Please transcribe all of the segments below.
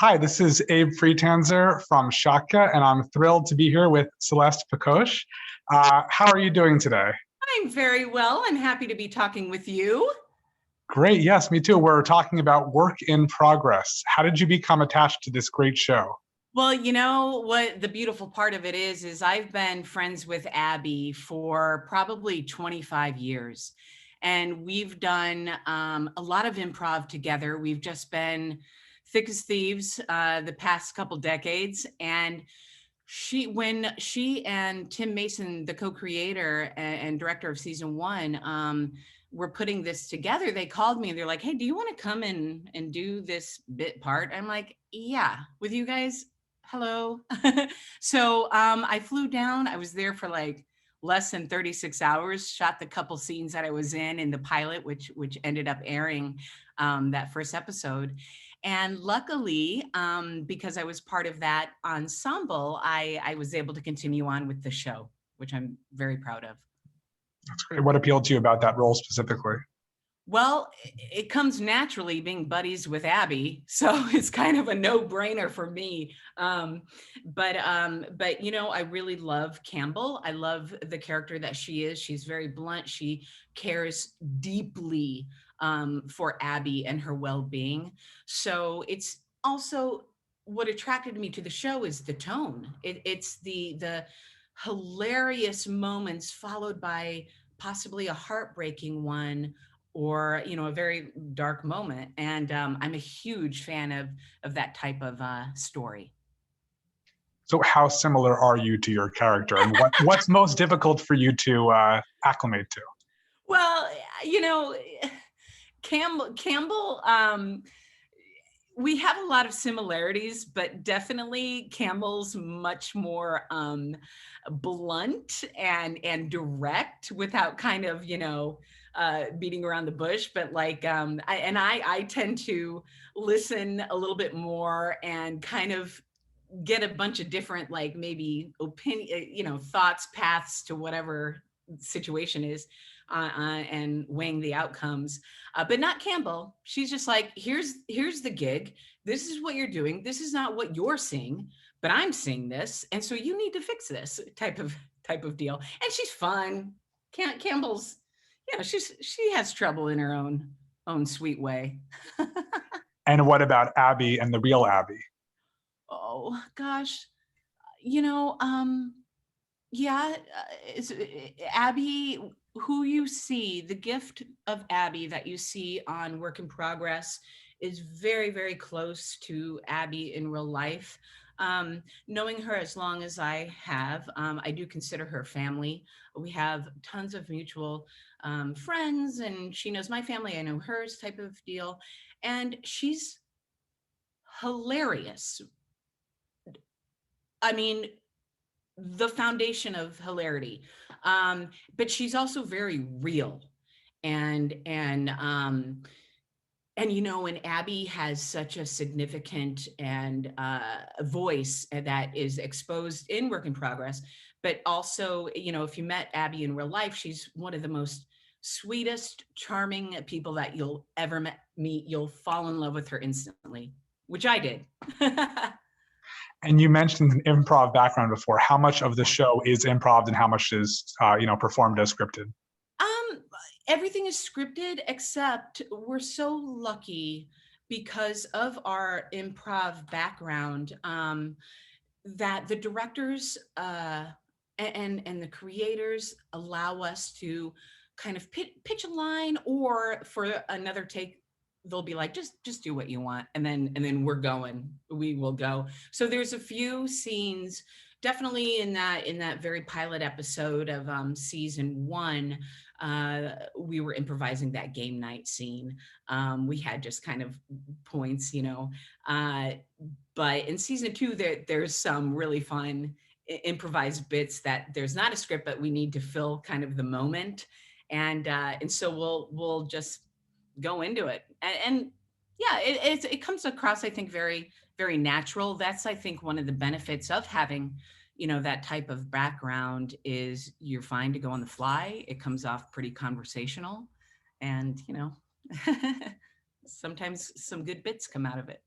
Hi, this is Abe Friedtanzer from ShockYa, and I'm thrilled to be here with Celeste Pechous. How are you doing today? I'm very well. I'm happy to be talking with you. Great, yes, me too. We're talking about work in progress. How did you become attached to this great show? Well, you know what the beautiful part of it is I've been friends with Abby for probably 25 years. And we've done a lot of improv together. We've just been thick as thieves the past couple decades. And when she and Tim Mason, the co-creator and director of season one, were putting this together, they called me and they're like, "Hey, do you want to come in and do this bit part?" I'm like, "Yeah, with you guys. Hello." So I flew down. I was there for like less than 36 hours, shot the couple scenes that I was in the pilot, which ended up airing that first episode. And luckily, because I was part of that ensemble, I was able to continue on with the show, which I'm very proud of. That's great. What appealed to you about that role specifically? Well, it comes naturally being buddies with Abby, so it's kind of a no-brainer for me. But you know, I really love Campbell. I love the character that she is. She's very blunt. She cares deeply for Abby and her well-being. So it's also what attracted me to the show is the tone. It's the hilarious moments followed by possibly a heartbreaking one or a very dark moment, and I'm a huge fan of that type of story. So, how similar are you to your character, and what's most difficult for you to acclimate to? Well, you know, Campbell, we have a lot of similarities, but definitely Campbell's much more blunt and direct without kind of beating around the bush. But like I tend to listen a little bit more and kind of get a bunch of different like maybe opinion, thoughts, paths to whatever situation is, and weighing the outcomes. But not Campbell. She's just like, here's the gig. This is what you're doing. This is not what you're seeing, but I'm seeing this, and so you need to fix this type of deal. And she's fun. Campbell's, she has trouble in her own sweet way. And what about Abby and the real Abby? Oh gosh, you know, yeah, Abby, who you see, the gift of Abby that you see on Work in Progress is very, very close to Abby in real life. Knowing her as long as I have, I do consider her family. We have tons of mutual friends, and she knows my family, I know hers type of deal. And she's hilarious. I mean, the foundation of hilarity. But she's also very real. And and Abby has such a significant and voice that is exposed in Work in Progress, but also, if you met Abby in real life, she's one of the most sweetest, charming people that you'll ever meet. You'll fall in love with her instantly, which I did. And you mentioned an improv background before. How much of the show is improv, and how much is performed as scripted? Um, Everything is scripted except we're so lucky because of our improv background, that the directors and the creators allow us to kind of pitch a line, or for another take they'll be like, just do what you want, and then we will go. So there's a few scenes definitely in that very pilot episode of season one. We were improvising that game night scene. We had just kind of points, but in season two there's some really fun improvised bits that there's not a script, but we need to fill kind of the moment. And so we'll just go into it. And yeah, it comes across, I think, very, very natural. That's, I think, one of the benefits of having, that type of background is you're fine to go on the fly. It comes off pretty conversational, and, sometimes some good bits come out of it.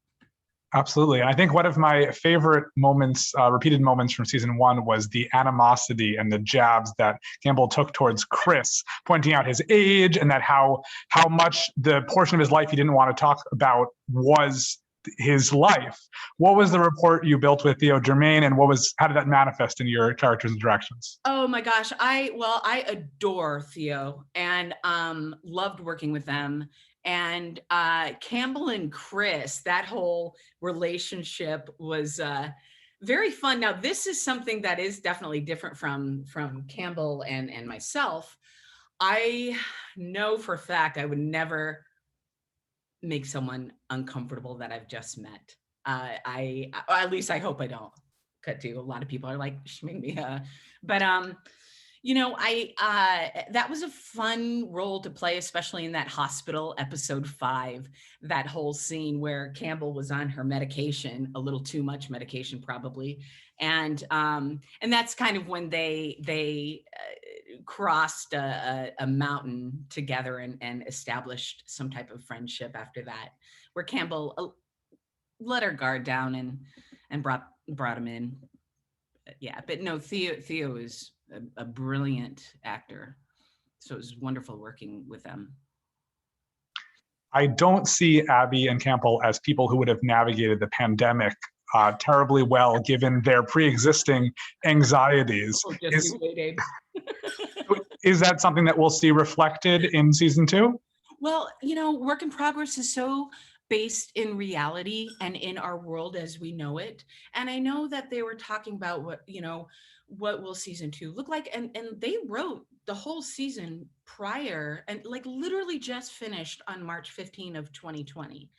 Absolutely. And I think one of my favorite moments, repeated moments from season one, was the animosity and the jabs that Campbell took towards Chris, pointing out his age and that how much the portion of his life he didn't want to talk about was his life. What was the rapport you built with Theo Germain, and how did that manifest in your characters' interactions? Oh my gosh, I adore Theo and loved working with them. And Campbell and Chris, that whole relationship was very fun. Now, this is something that is definitely different from Campbell and myself. I know for a fact I would never make someone uncomfortable that I've just met. At least I hope I don't. Cut to a lot of people are like, she made me, but that was a fun role to play, especially in that hospital episode 5, that whole scene where Campbell was on her medication, a little too much medication probably. And that's kind of when they crossed a mountain together and established some type of friendship after that, where Campbell let her guard down and brought him in. Yeah, but no, Theo is a brilliant actor, so it was wonderful working with them. I don't see Abby and Campbell as people who would have navigated the pandemic terribly well, given their pre-existing anxieties. Oh, just you wait, Abe. Is that something that we'll see reflected in season 2? Well, Work in Progress is so based in reality and in our world as we know it. And I know that they were talking about what will season 2 look like. And they wrote the whole season prior and like literally just finished on March 15 of 2020.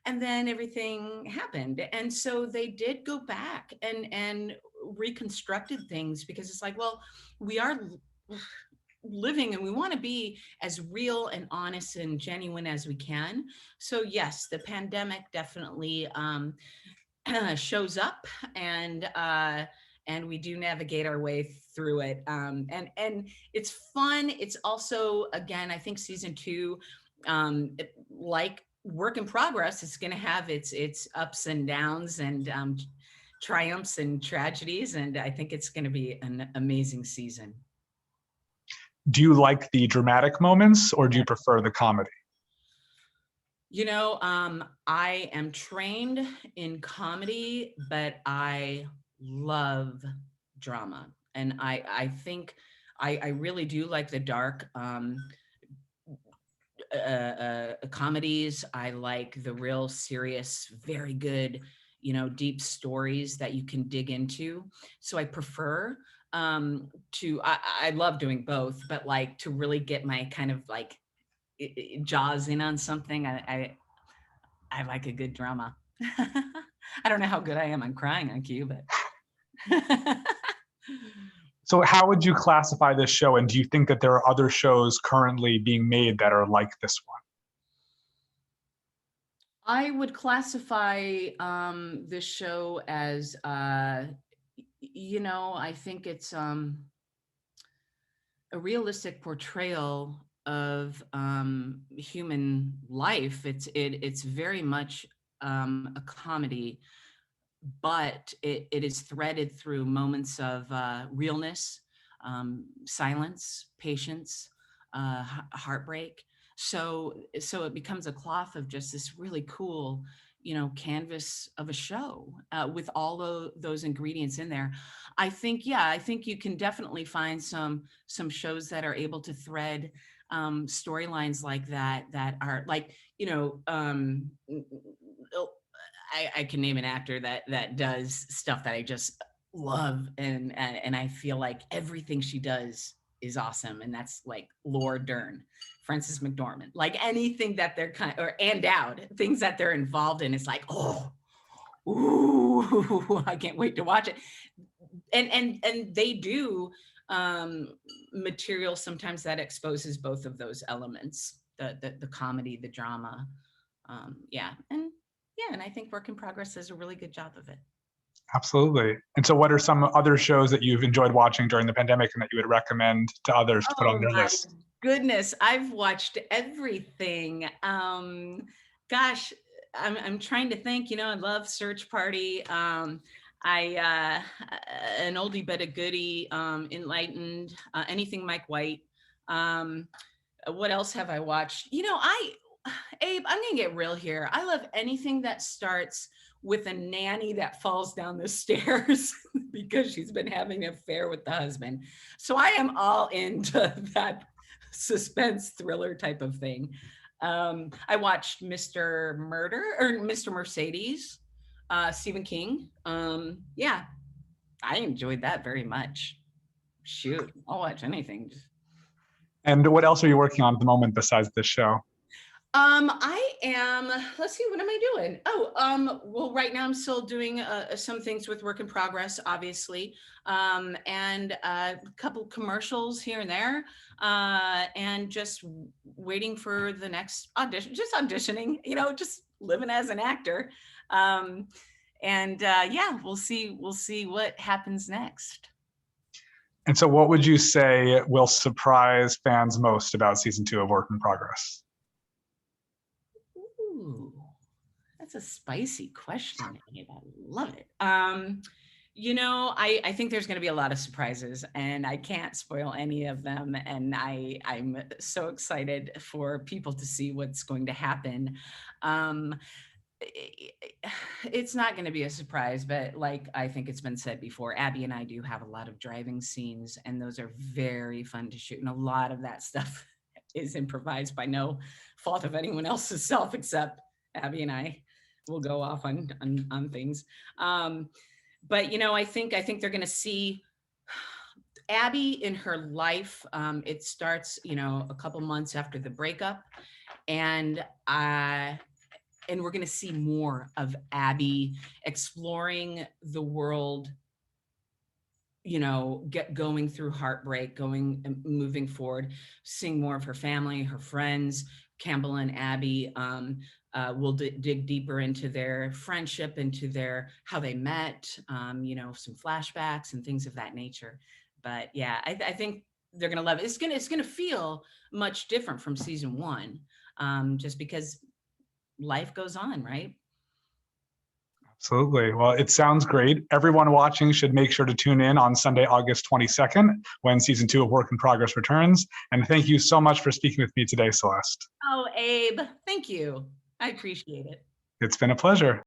And then everything happened. And so they did go back and reconstructed things, because it's like, well, we are living and we want to be as real and honest and genuine as we can. So yes, the pandemic definitely shows up, and we do navigate our way through it. And it's fun. It's also, again, I think season 2, like Work in Progress, it's going to have its ups and downs and triumphs and tragedies. And I think it's going to be an amazing season. Do you like the dramatic moments, or do you prefer the comedy? I am trained in comedy, but I love drama. And I think I really do like the dark comedies. I like the real serious, very good, deep stories that you can dig into. So I prefer I love doing both, but like to really get my kind of like jaws in on something, I like a good drama. I don't know how good I am on crying on cue, but So how would you classify this show, and do you think that there are other shows currently being made that are like this one? I would classify this show as I think it's a realistic portrayal of human life. It's very much a comedy, but it is threaded through moments of realness, silence, patience, heartbreak. So it becomes a cloth of just this really cool, canvas of a show with all of those ingredients in there. I think you can definitely find some shows that are able to thread storylines like that are like, I can name an actor that does stuff that I just love, and I feel like everything she does is awesome, and that's like Laura Dern, Frances McDormand, like anything that they're or Ann Dowd, things that they're involved in. It's like, ooh, I can't wait to watch it. And they do material sometimes that exposes both of those elements, the comedy, the drama, and I think Work in Progress does a really good job of it. Absolutely. And so what are some other shows that you've enjoyed watching during the pandemic and that you would recommend to others to put on their list? Goodness, I've watched everything. Gosh, I'm trying to think, I love Search Party. An oldie but a goodie, Enlightened, anything Mike White. What else have I watched? Abe, I'm gonna get real here. I love anything that starts with a nanny that falls down the stairs because she's been having an affair with the husband. So I am all into that suspense thriller type of thing. I watched Mr. Murder or Mr. Mercedes, Stephen King. Yeah, I enjoyed that very much. Shoot, I'll watch anything. And what else are you working on at the moment besides this show? I am, let's see, what am I doing? Well, right now I'm still doing some things with work in progress, obviously, and a couple commercials here and there, and just waiting for the next audition, just auditioning, just living as an actor. Yeah, we'll see what happens next. And so what would you say will surprise fans most about season 2 of Work in Progress? Ooh, that's a spicy question, Abe. I love it. I think there's going to be a lot of surprises, and I can't spoil any of them. And I'm so excited for people to see what's going to happen. It's not going to be a surprise, but like I think it's been said before, Abby and I do have a lot of driving scenes, and those are very fun to shoot. And a lot of that stuff is improvised by no fault of anyone else's self, except Abby and I will go off on things. But I think they're going to see Abby in her life. It starts, a couple months after the breakup, and we're going to see more of Abby exploring the world, going through heartbreak, moving forward, seeing more of her family, her friends. Campbell and Abby will dig deeper into their friendship, into how they met, some flashbacks and things of that nature. But yeah, I think they're going to love it. It's going to feel much different from season 1, just because life goes on, right? Absolutely. Well, it sounds great. Everyone watching should make sure to tune in on Sunday, August 22nd, when season 2 of Work in Progress returns. And thank you so much for speaking with me today, Celeste. Oh, Abe, thank you. I appreciate it. It's been a pleasure.